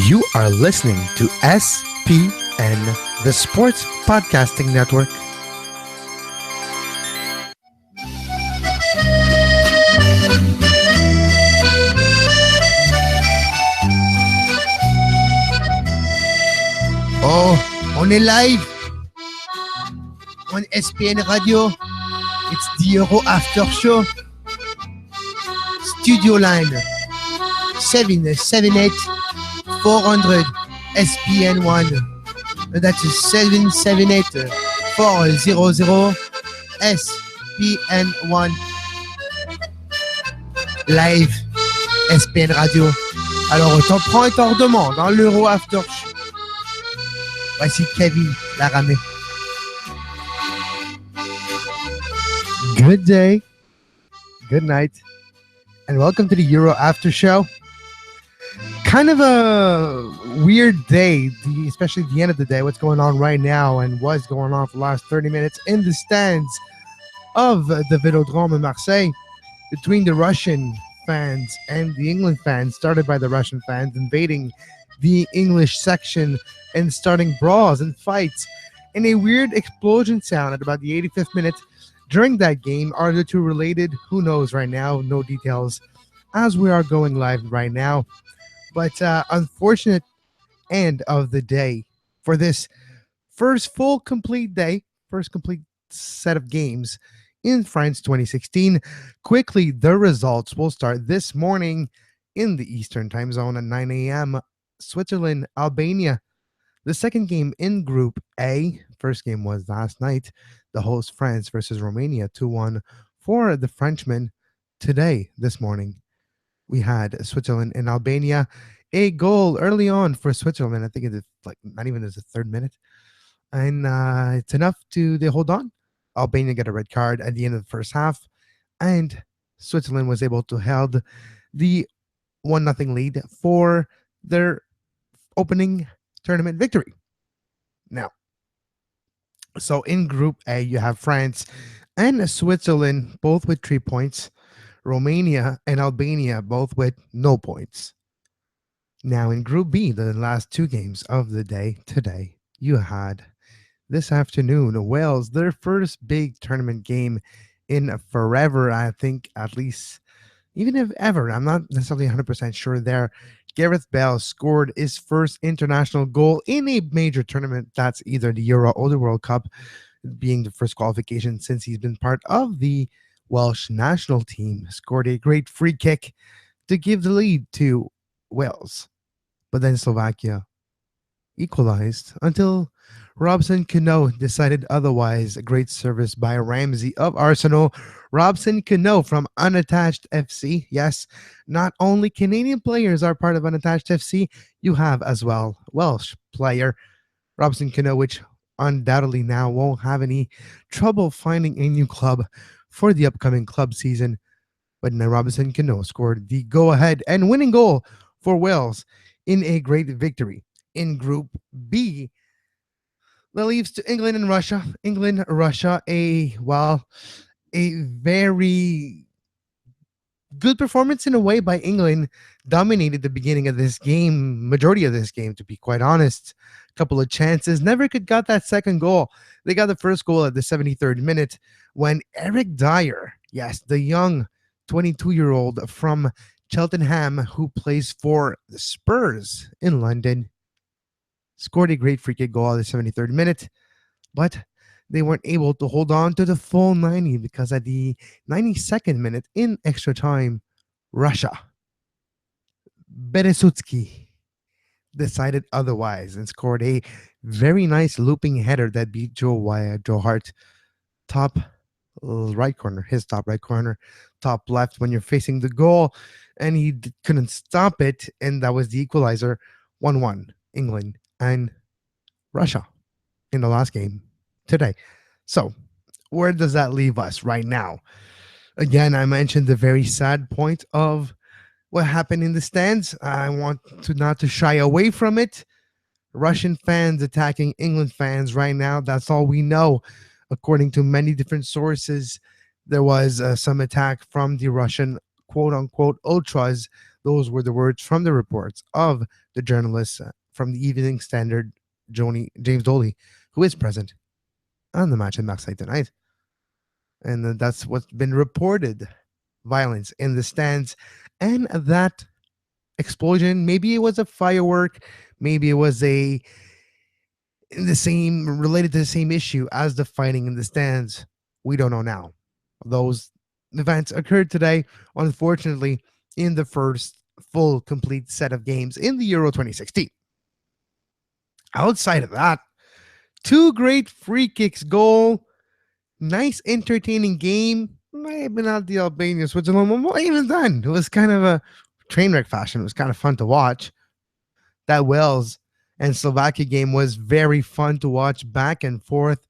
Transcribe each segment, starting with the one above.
You are listening to SPN, the Sports Podcasting Network. Oh, on est live on SPN Radio. It's the Euro After Show. Studio line 778 400 SPN1. That's 778 400 SPN1. Live SPN Radio. Alors, t'en prends et t'en redemandes dans l'Euro After Show. Voici Kevin Laramee. Good day, good night, and welcome to the Euro After Show. Kind of a weird day, especially the end of the day, what's going on right now and what's going on for the last 30 minutes in the stands of the Vélodrome in Marseille between the Russian fans and the England fans, started by the Russian fans invading the English section and starting brawls and fights. And a weird explosion sound at about the 85th minute during that game. Are the two related? Who knows right now? No details as we are going live right now. But unfortunate end of the day for this first full complete day, first complete set of games in France 2016. Quickly, the results will start this morning in the Eastern time zone at 9 a.m. Switzerland, Albania. The second game in Group A, first game was last night, the host France versus Romania, 2-1 for the Frenchmen. Today, this morning, we had Switzerland and Albania. A goal early on for Switzerland. I think it's like not even as the third minute. And it's enough they hold on. Albania got a red card at the end of the first half. And Switzerland was able to hold the 1-0 lead for their opening tournament victory. Now, so in Group A, you have France and Switzerland, both with 3 points. Romania and Albania, both with no points. Now, in Group B, the last two games of the day today, you had this afternoon, Wales, their first big tournament game in forever, I think, at least, even if ever. I'm not necessarily 100% sure there. Gareth Bale scored his first international goal in a major tournament. That's either the Euro or the World Cup, being the first qualification since he's been part of the Welsh national team. Scored a great free kick to give the lead to Wales. But then Slovakia equalized until Robson Cano decided otherwise. A great service by Ramsey of Arsenal. Robson Cano from Unattached FC. Yes, not only Canadian players are part of Unattached FC, you have as well Welsh player Robson Cano, which undoubtedly now won't have any trouble finding a new club for the upcoming club season. But now Robson Cano scored the go-ahead and winning goal for Wales in a great victory. In Group B, that leaves to England and Russia. England, Russia, a very good performance in a way by England. Dominated the beginning of this game, majority of this game, to be quite honest. A couple of chances, never could got that second goal. They got the first goal at the 73rd minute when Eric Dyer, yes, the young 22-year-old from Cheltenham who plays for the Spurs in London, scored a great free kick goal at the 73rd minute, but they weren't able to hold on to the full 90 because at the 92nd minute in extra time, Russia, Beresutsky, decided otherwise and scored a very nice looping header that beat Joe Hart, top right corner, his top right corner, top left when you're facing the goal, and he couldn't stop it, and that was the equalizer. 1-1 England and Russia in the last game today. So where does that leave us right now? Again, I mentioned the very sad point of what happened in the stands. I want to not to shy away from it. Russian fans attacking England fans right now. That's all we know. According to many different sources, there was some attack from the Russian quote-unquote ultras Those were the words from the reports of the journalist from the Evening Standard, James Doley, who is present on the match in backside tonight. And that's what's been reported: violence in the stands, and that explosion. Maybe it was a firework, maybe it was a in the same related to the same issue as the fighting in the stands. We don't know now. Those events occurred today, unfortunately, in the first full complete set of games in the Euro 2016. Outside of that, two great free kicks goal, nice entertaining game. Maybe not the Albania-Switzerland one, but even then, it was kind of a train wreck fashion. It was kind of fun to watch. That Wales and Slovakia game was very fun to watch, back and forth.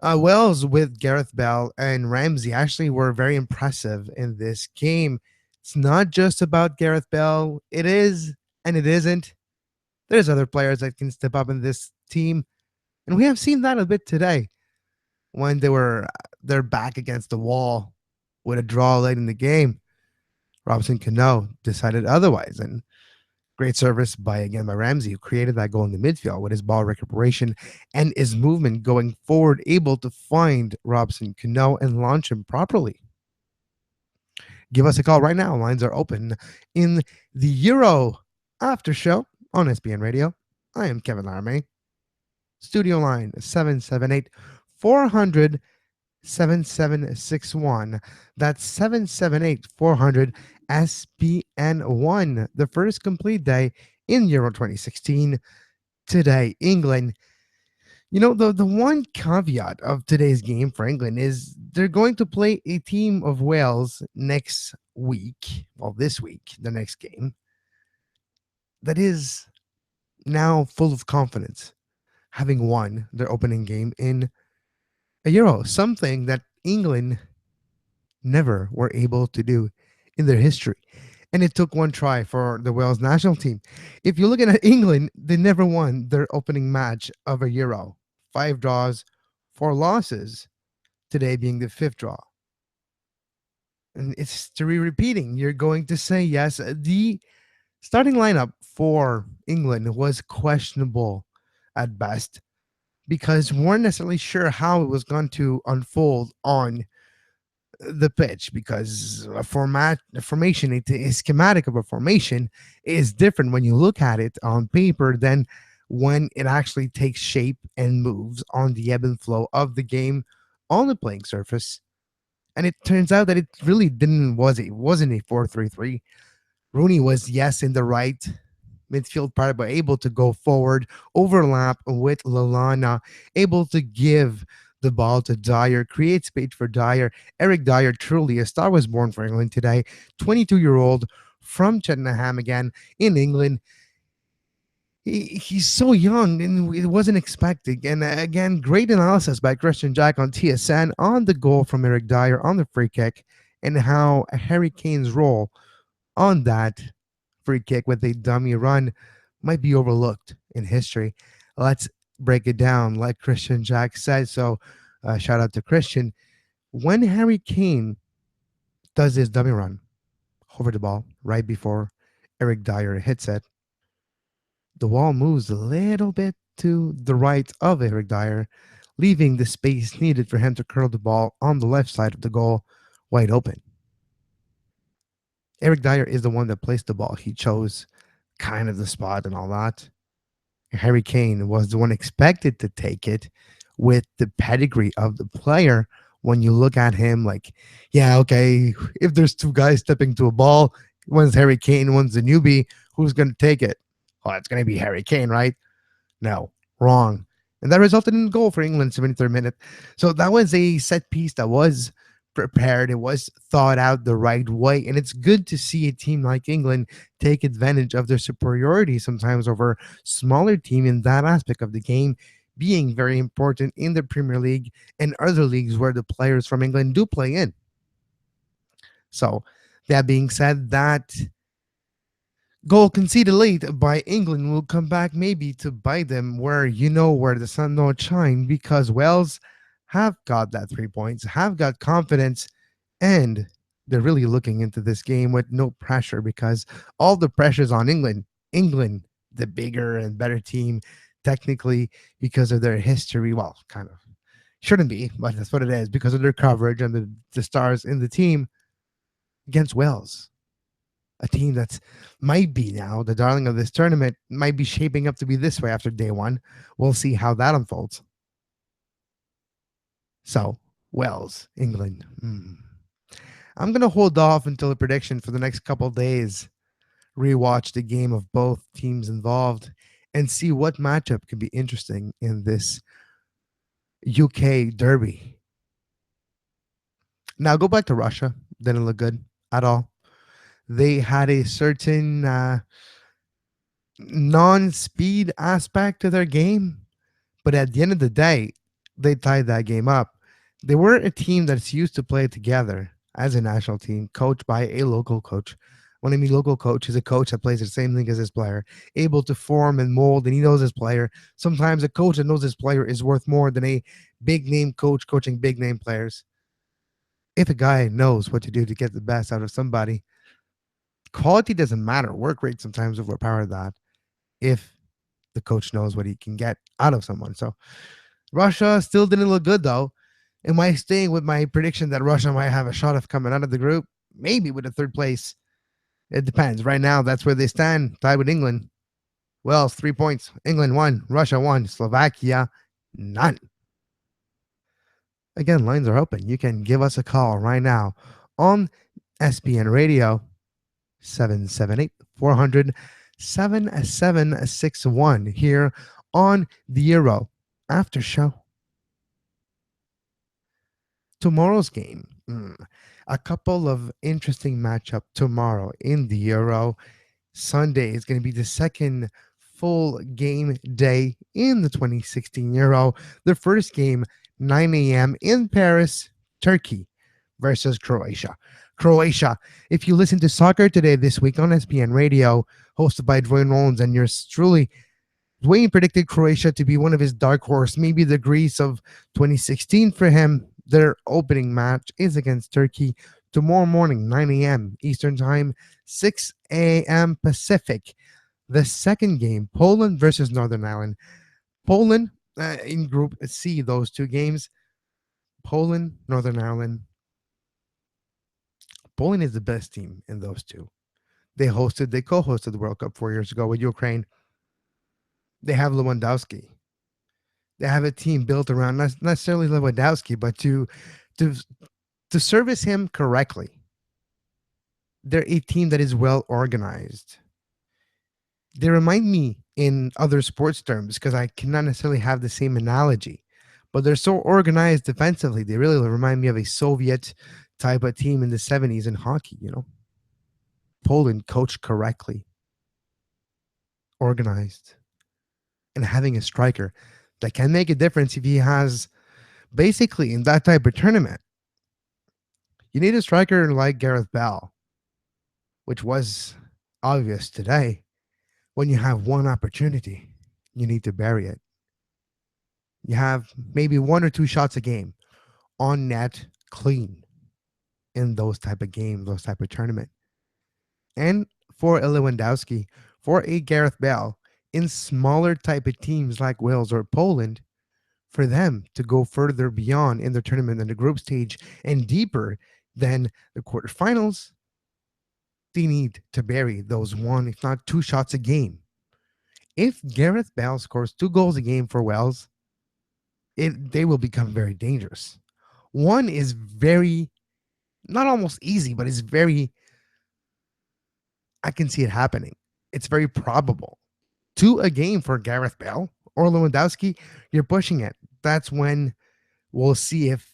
Wales with Gareth Bale and Ramsey actually were very impressive in this game. It's not just about Gareth Bale. It is and it isn't. There's other players that can step up in this team, and we have seen that a bit today when they're back against the wall with a draw late in the game. Robson Cano decided otherwise, and great service by Ramsey, who created that goal in the midfield with his ball recuperation and his movement going forward, able to find Robson Cano and launch him properly. Give us a call right now. Lines are open in the Euro After Show on SBN Radio. I am Kevin Laramee. Studio line 778 400 7761. That's 778 400 SPN1. The first complete day in Euro 2016 today. England. You know, the one caveat of today's game for England is they're going to play a team of Wales next week. Well, this week, the next game. That is now full of confidence, having won their opening game in a Euro, something that England never were able to do in their history. And it took one try for the Wales national team. If you're looking at England, they never won their opening match of a Euro. 5 draws, 4 losses, today being the 5th draw. And it's to be repeating. You're going to say, yes, the starting lineup for England was questionable at best, because we weren't necessarily sure how it was going to unfold on the pitch, because a formation, a schematic of a formation is different when you look at it on paper than when it actually takes shape and moves on the ebb and flow of the game on the playing surface. And it turns out that it really wasn't a 4-3-3. Rooney was, yes, in the right midfield part, but able to go forward, overlap with Lallana, able to give the ball to Dyer, create space for Dyer. Eric Dyer, truly a star, was born for England today. 22-year-old from Cheltenham, again in England. He's so young, and it wasn't expected. And again, great analysis by Christian Jack on TSN on the goal from Eric Dyer on the free kick, and how Harry Kane's role on that free kick with a dummy run might be overlooked in history. Let's break it down like Christian Jack said. So shout out to Christian. When Harry Kane does his dummy run over the ball right before Eric Dyer hits it, the wall moves a little bit to the right of Eric Dyer, leaving the space needed for him to curl the ball on the left side of the goal wide open. Eric Dyer is the one that placed the ball. He chose kind of the spot and all that. Harry Kane was the one expected to take it with the pedigree of the player. When you look at him, like, yeah, okay, if there's 2 guys stepping to a ball, one's Harry Kane, one's the newbie, who's going to take it? Oh, it's going to be Harry Kane, right? No, wrong. And that resulted in a goal for England, 73rd minute. So that was a set piece that was prepared. It was thought out the right way. And it's good to see a team like England take advantage of their superiority sometimes over smaller team in that aspect of the game, being very important in the Premier League and other leagues where the players from England do play in. So that being said, that goal conceded late by England will come back maybe to bite them where the sun don't shine, because Wales have got that 3 points, have got confidence, and They're really looking into this game with no pressure because all the pressure's on England. England, the bigger and better team, technically, because of their history. Well, kind of shouldn't be, but that's what it is because of their coverage and the stars in the team against Wales, a team that's might be now the darling of this tournament, might be shaping up to be this way after day one. We'll see how that unfolds. So, Wales, England. I'm going to hold off until the prediction for the next couple days, rewatch the game of both teams involved, and see what matchup could be interesting in this UK derby. Now, go back to Russia. Didn't look good at all. They had a certain non-speed aspect to their game, but at the end of the day, they tied that game up. They were a team that's used to play together as a national team, coached by a local coach. When I mean local coach, is a coach that plays the same thing as his player, able to form and mold, and he knows his player. Sometimes a coach that knows his player is worth more than a big name coach coaching big name players. If a guy knows what to do to get the best out of somebody, quality doesn't matter. Work rate sometimes overpower that if the coach knows what he can get out of someone. So Russia still didn't look good though. Am I staying with my prediction that Russia might have a shot of coming out of the group? Maybe with a third place. It depends. Right now, that's where they stand, tied with England. Wales, 3 points. England 1. Russia 1. Slovakia, none. Again, lines are open. You can give us a call right now on SPN Radio 778 400 7761 here on the Euro After Show. Tomorrow's game. A couple of interesting matchup tomorrow in the Euro. Sunday is going to be the second full game day in the 2016 Euro. The first game, 9 a.m. in Paris, Turkey versus Croatia. Croatia, if you listen to Soccer Today this week on SPN Radio, hosted by Dwayne Rollins and yours truly, Dwayne predicted Croatia to be one of his dark horse, maybe the Greece of 2016 for him. Their opening match is against Turkey tomorrow morning, 9 a.m. Eastern Time, 6 a.m. Pacific. The second game, Poland versus Northern Ireland. Poland in Group C, those two games. Poland, Northern Ireland. Poland is the best team in those two. They co-hosted the World Cup 4 years ago with Ukraine. They have Lewandowski. They have a team built around not necessarily Lewandowski, but to service him correctly. They're a team that is well organized. They remind me in other sports terms because I cannot necessarily have the same analogy, but they're so organized defensively. They really remind me of a Soviet type of team in the 70s in hockey, Poland coached correctly, organized, and having a striker that can make a difference if he has basically in that type of tournament. You need a striker like Gareth Bale, which was obvious today. When you have one opportunity, you need to bury it. You have maybe 1 or 2 shots a game on net clean in those type of games, those type of tournament. And for a Lewandowski, for a Gareth Bale, in smaller type of teams like Wales or Poland, for them to go further beyond in their tournament than the group stage and deeper than the quarterfinals, they need to bury those 1, if not 2 shots a game. If Gareth Bale scores 2 goals a game for Wales, they will become very dangerous. 1 is very, not almost easy, but it's very, I can see it happening. It's very probable. 2 a game for Gareth Bale or Lewandowski, you're pushing it. That's when we'll see if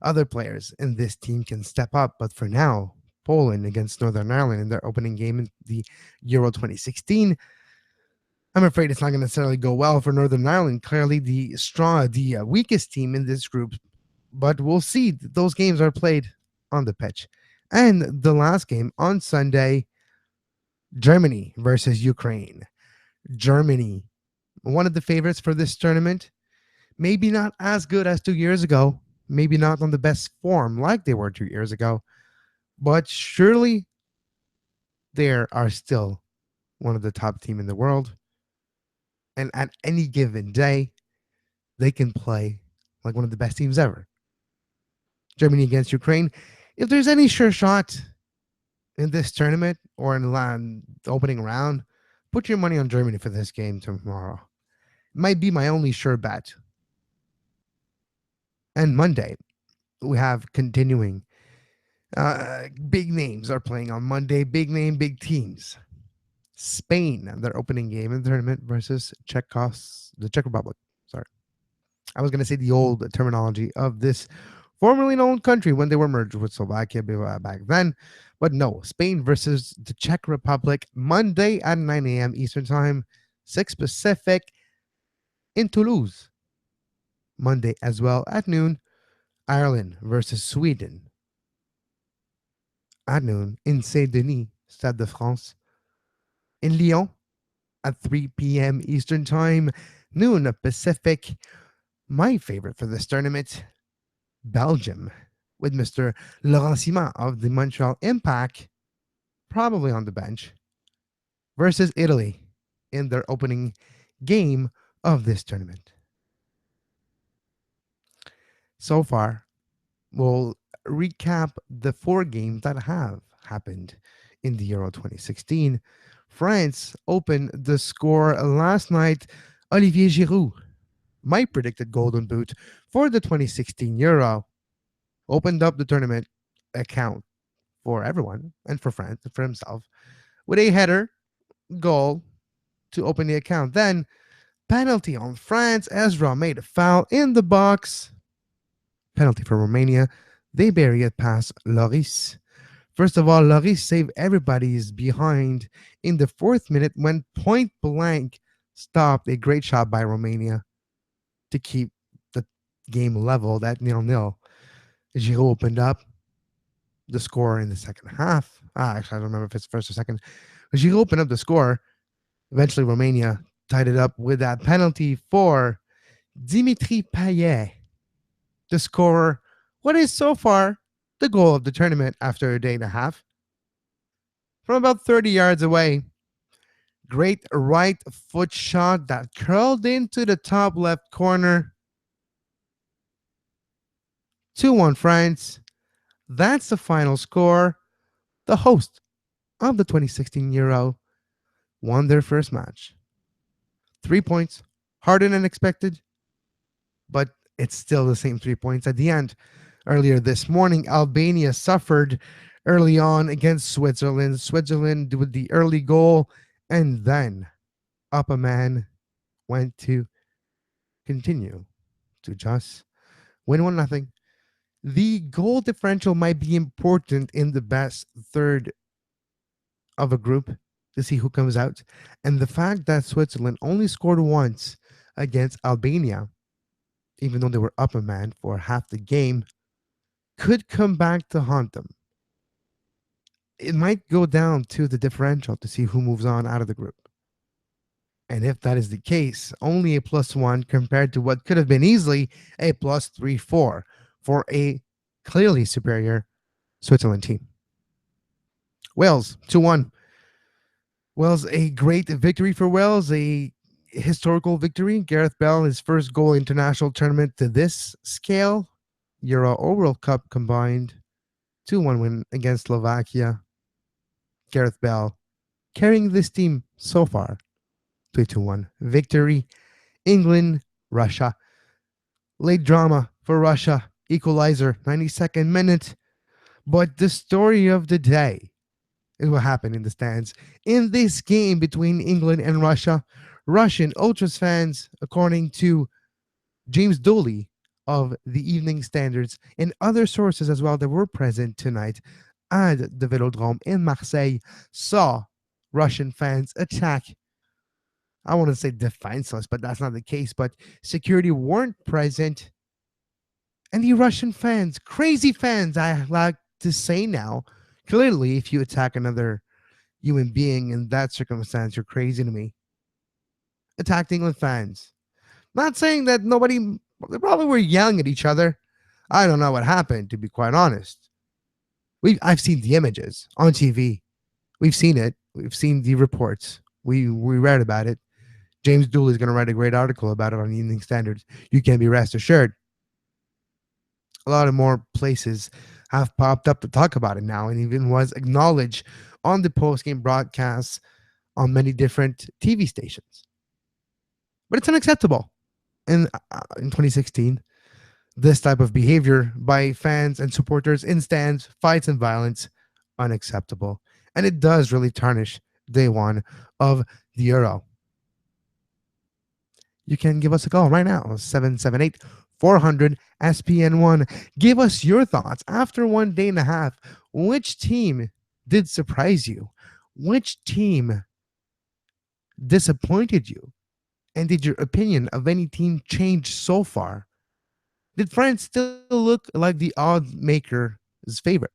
other players in this team can step up. But for now, Poland against Northern Ireland in their opening game in the Euro 2016, I'm afraid it's not going to necessarily go well for Northern Ireland. Clearly the weakest team in this group, but we'll see. Those games are played on the pitch. And the last game on Sunday, Germany versus Ukraine. Germany, one of the favorites for this tournament. Maybe not as good as 2 years ago. Maybe not on the best form like they were 2 years ago. but surely they are still one of the top team in the world. And at any given day, they can play like one of the best teams ever. Germany against Ukraine. If there's any sure shot in this tournament or in the opening round, put your money on Germany for this game tomorrow. Might be my only sure bet. And Monday, we have continuing. Big names are playing on Monday. Big name, big teams. Spain, their opening game in the tournament versus the Czech Republic. Sorry. I was going to say the old terminology of this formerly known country when they were merged with Slovakia back then. But no, Spain versus the Czech Republic Monday at 9 a.m. Eastern Time, 6 Pacific in Toulouse. Monday as well at noon, Ireland versus Sweden at noon in Saint Denis, Stade de France. In Lyon at 3 p.m. Eastern Time, noon Pacific. My favorite for this tournament, Belgium, with Mr. Laurent Simon of the Montreal Impact, probably on the bench, versus Italy in their opening game of this tournament. So far, we'll recap the 4 games that have happened in the Euro 2016. France opened the score last night. Olivier Giroud, my predicted golden boot for the 2016 Euro, opened up the tournament account for everyone and for France and for himself with a header goal to open the account. Then penalty on France. Ezra made a foul in the box. Penalty for Romania. They bury it past Loris. First of all, Loris saved everybody's behind in the 4th minute when point blank stopped a great shot by Romania to keep the game leveled at 0-0. Giroud opened up the score in the second half. Actually, I don't remember if it's first or second. Giroud opened up the score. Eventually, Romania tied it up with that penalty for Dimitri Payet, the scorer. What is so far the goal of the tournament after a day and a half? From about 30 yards away, great right foot shot that curled into the top left corner. 2-1 France. That's the final score. The host of the 2016 Euro won their first match. 3 points, harder than expected, but it's still the same 3 points at the end. Earlier this morning, Albania suffered early on against Switzerland. Switzerland with the early goal, and then up a man went to continue to just win 1-0. The goal differential might be important in the best third of a group to see who comes out. And the fact that Switzerland only scored once against Albania, even though they were up a man for half the game, could come back to haunt them. It might go down to the differential to see who moves on out of the group. And if that is the case, only a +1 compared to what could have been easily a +3-4 for a clearly superior Switzerland team. Wales, 2-1. Wales, a great victory for Wales, a historical victory. Gareth Bale, his first goal international tournament to this scale, Euro or World Cup combined. 2-1 win against Slovakia. Gareth Bale carrying this team so far to a 2-1 victory. England, Russia. Late drama for Russia. Equalizer, 92nd minute. But the story of the day is what happened in the stands. In this game between England and Russia, Russian Ultras fans, according to James Dooley of the Evening Standards and other sources as well that were present tonight at the Velodrome in Marseille, saw Russian fans attack. I want to say defenseless, but that's not the case. But security weren't present. And the Russian fans, crazy fans, I like to say now, clearly, if you attack another human being in that circumstance, you're crazy to me. Attacked England fans. Not saying that they probably were yelling at each other. I don't know what happened, to be quite honest. I've seen the images on TV. We've seen it. We've seen the reports. We read about it. James Dooley is going to write a great article about it on Evening Standards. You can be rest assured. A lot of more places have popped up to talk about it now, and even was acknowledged on the post game broadcasts on many different TV stations. But it's unacceptable. In 2016, this type of behavior by fans and supporters in stands, fights, and violence, unacceptable. And it does really tarnish day one of the Euro. You can give us a call right now, 778 400 SPN1. Give us your thoughts after 1 day and a half. Which team did surprise you? Which team disappointed you? And did your opinion of any team change so far? Did France still look like the odd maker's favorite?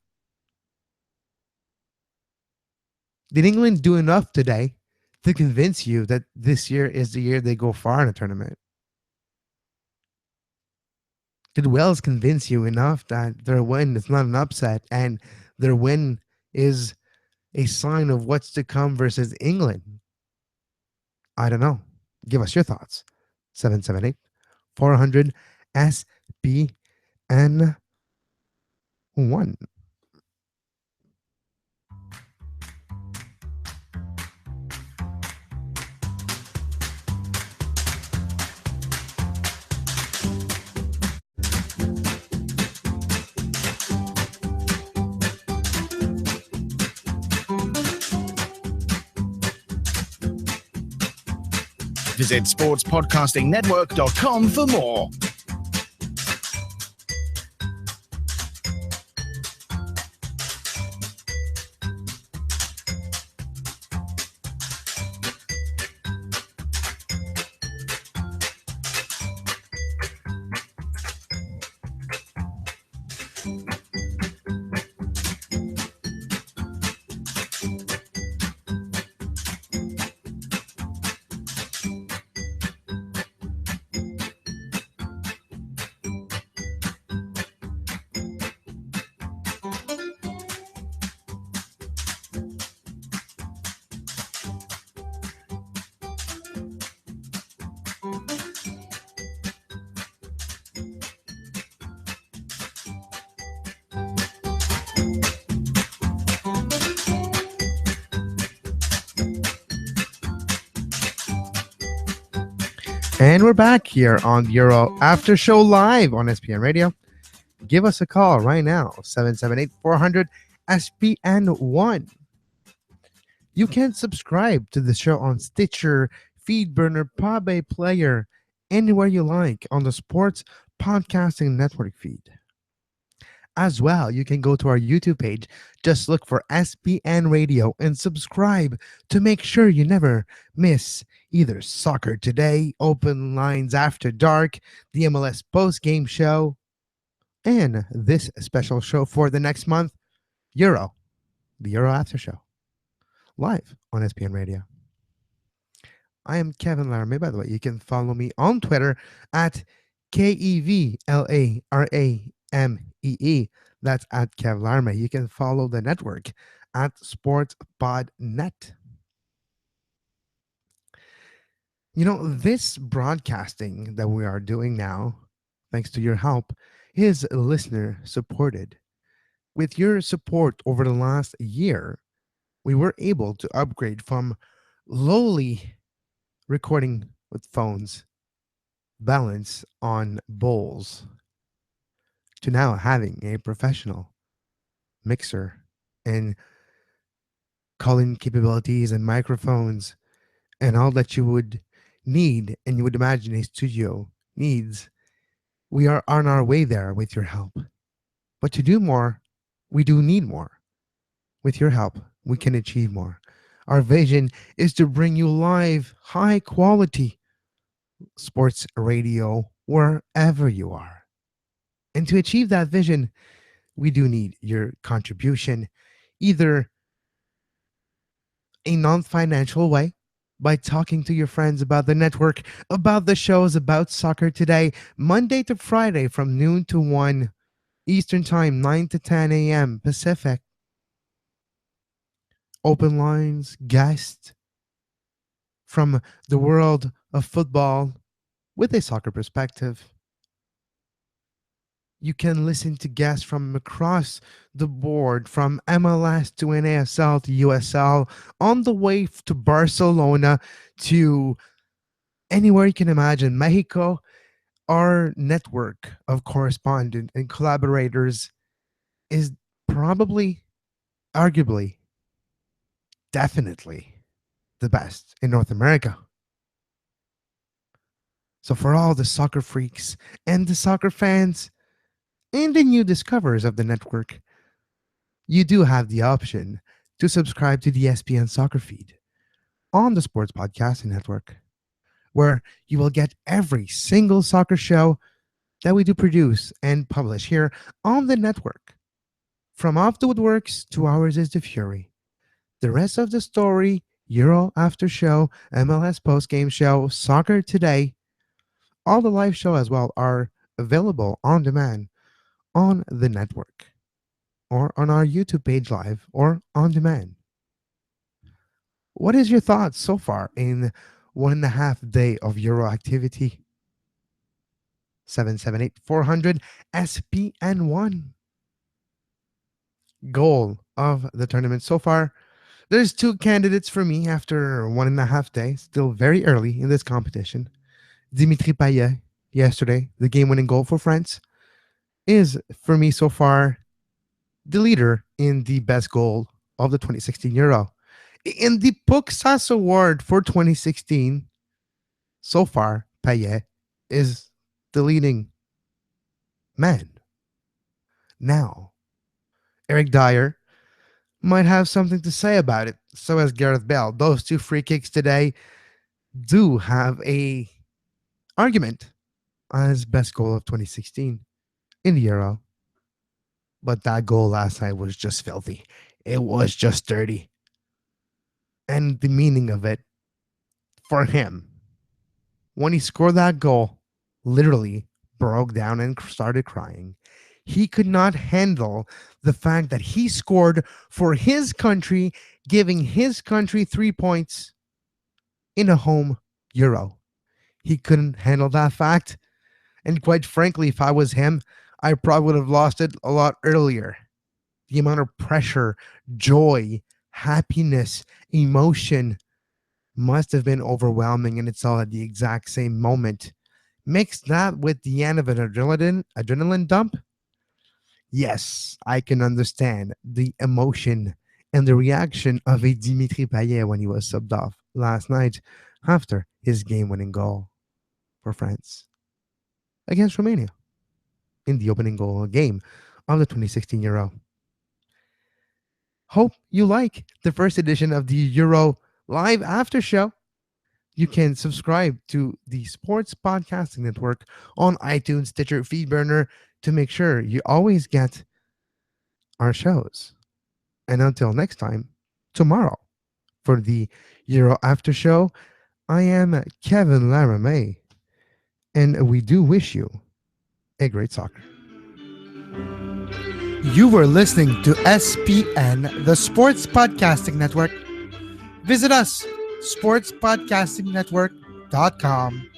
Did England do enough today to convince you that this year is the year they go far in a tournament? Did Wales convince you enough that their win is not an upset and their win is a sign of what's to come versus England? I don't know. Give us your thoughts. 778 400 SPN1. Visit sportspodcastingnetwork.com for more. And we're back here on the Euro After Show live on SPN Radio. Give us a call right now, 778 400 SPN1. You can subscribe to the show on Stitcher, Feedburner, Podbay Player, anywhere you like on the Sports Podcasting Network feed. As well, you can go to our YouTube page. Just look for SPN Radio and subscribe to make sure you never miss either Soccer Today, Open Lines After Dark, the MLS Post Game Show, and this special show for the next month, Euro, the Euro After Show, live on SPN Radio. I am Kevin Laramee. By the way, you can follow me on Twitter at KEVLARAMEE. That's at Kev Laramee. You can follow the network at SportsPodNet. You know, this broadcasting that we are doing now, thanks to your help, is listener supported. With your support over the last year, we were able to upgrade from lowly recording with phones, balance on bowls, to now having a professional mixer and calling capabilities and microphones and all that you would need and you would imagine a studio needs. We are on our way there with your help. But to do more, we do need more. With your help, we can achieve more. Our vision is to bring you live, high quality sports radio wherever you are. And to achieve that vision, we do need your contribution, either a non-financial way, by talking to your friends about the network, about the shows, about Soccer Today, Monday to Friday from noon to 1, Eastern Time, 9 to 10 a.m. Pacific. Open lines, guests from the world of football with a soccer perspective. You can listen to guests from across the board, from MLS to NASL to USL, on the way to Barcelona to anywhere you can imagine. Mexico, our network of correspondents and collaborators is probably, arguably, definitely the best in North America. So, for all the soccer freaks and the soccer fans and the new discoverers of the network, you do have the option to subscribe to the SPN soccer feed on the Sports Podcasting Network, where you will get every single soccer show that we do produce and publish here on the network. From Off the Woodworks to Ours is the Fury. The rest of the story, Euro After Show, MLS Post Game Show, Soccer Today, all the live show as well are available on demand on the network or on our YouTube page live or on demand. What is your thoughts so far in 1.5 day of Euro activity? 778-400 SPN1. Goal of the tournament so far. There's two candidates for me after 1.5 days, still very early in this competition. Dimitri Payet, yesterday, the game-winning goal for France, is for me so far the leader in the best goal of the 2016 Euro. In the Puksas Award for 2016, so far, Payet is the leading man. Now, Eric Dyer might have something to say about it. So has Gareth Bale. Those two free kicks today do have a argument as best goal of 2016 in the Euro. But that goal last night was just filthy. It was just dirty. And the meaning of it for him, when he scored that goal, literally broke down and started crying. He could not handle the fact that he scored for his country, giving his country 3 points in a home Euro. He couldn't handle that fact. And quite frankly, if I was him, I probably would have lost it a lot earlier. The amount of pressure, joy, happiness, emotion must have been overwhelming, and it's all at the exact same moment. Mix that with the end of an adrenaline dump. Yes, I can understand the emotion and the reaction of a Dimitri Payet when he was subbed off last night after his game-winning goal for France against Romania in the opening goal game of the 2016 Euro. Hope you like the first edition of the Euro Live After Show. You can subscribe to the Sports Podcasting Network on iTunes, Stitcher, Feedburner to make sure you always get our shows. And until next time, tomorrow, for the Euro After Show, I am Kevin Laramee, and we do wish you a great soccer. You were listening to SPN, the Sports Podcasting Network. Visit us, sportspodcastingnetwork.com.